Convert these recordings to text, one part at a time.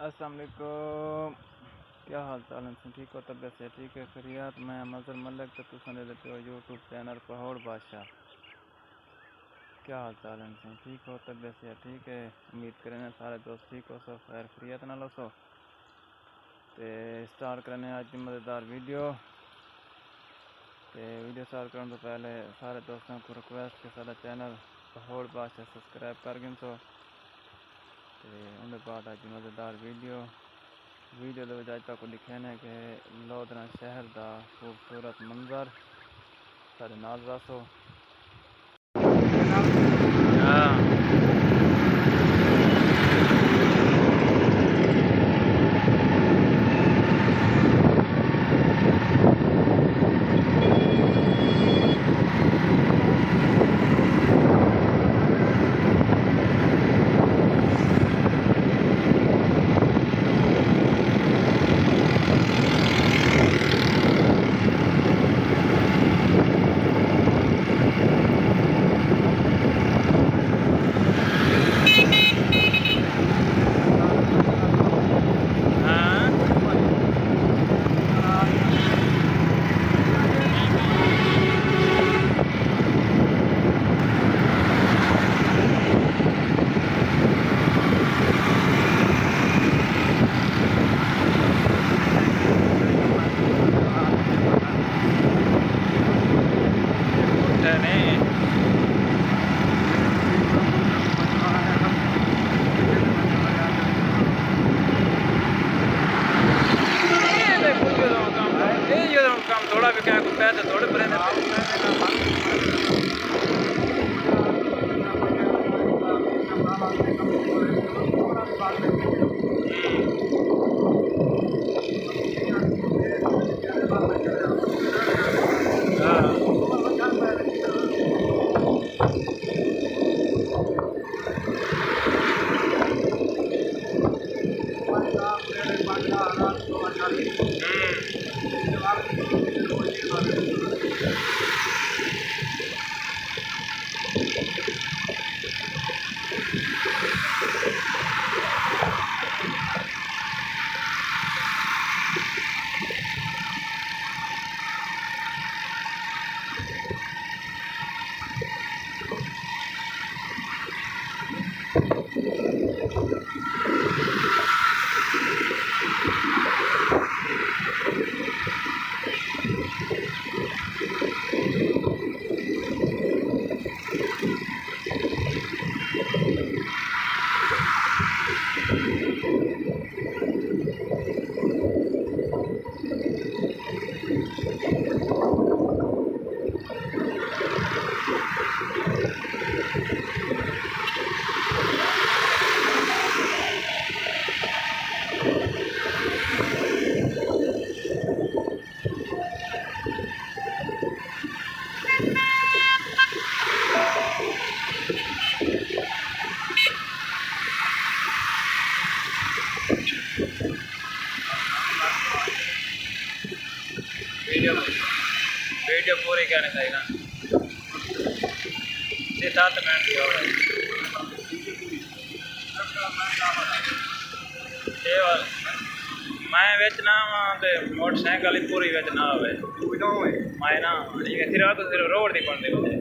अस्सलाम वालेकुम। क्या हाल चाल है? ठीक हो? तबीयत से ठीक है? खैरियत? मैं मज़र मलिक तो तुम लेते हो यूट्यूब चैनल पहाड़ बादशाह। क्या हाल चाल है? ठीक हो? तबीयत से ठीक है? उम्मीद करें सारे दोस्त ठीक हो, सब खैर खैरियत ना लो सो। तो स्टार्ट करने आज की मज़ेदार वीडियो। स्टार्ट करने तो पहले सारे दोस्तों को रिक्वेस्ट के सारा चैनल पहाड़ बादशाह सब्सक्राइब कर गिन सो। उनके बाद आज मज़ेदार वीडियो के तक दिखाने के लोधना शहर का खूबसूरत मंजर सारे नाल रसो। थोड़ा भी क्या पैसे थोड़े पर वीडियो पूरी करनी चाहिए ना। 7 मिनट की हो मैं बेचना मोटरसाइकिल ही पूरी बेचना हो मैं ना सिर्फ रोड नहीं पड़ती मुझे।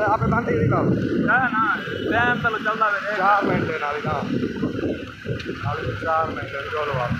आप बंद ही ना ना टाइम तो चलता है 4 मिनट 4 मिनट चलो आप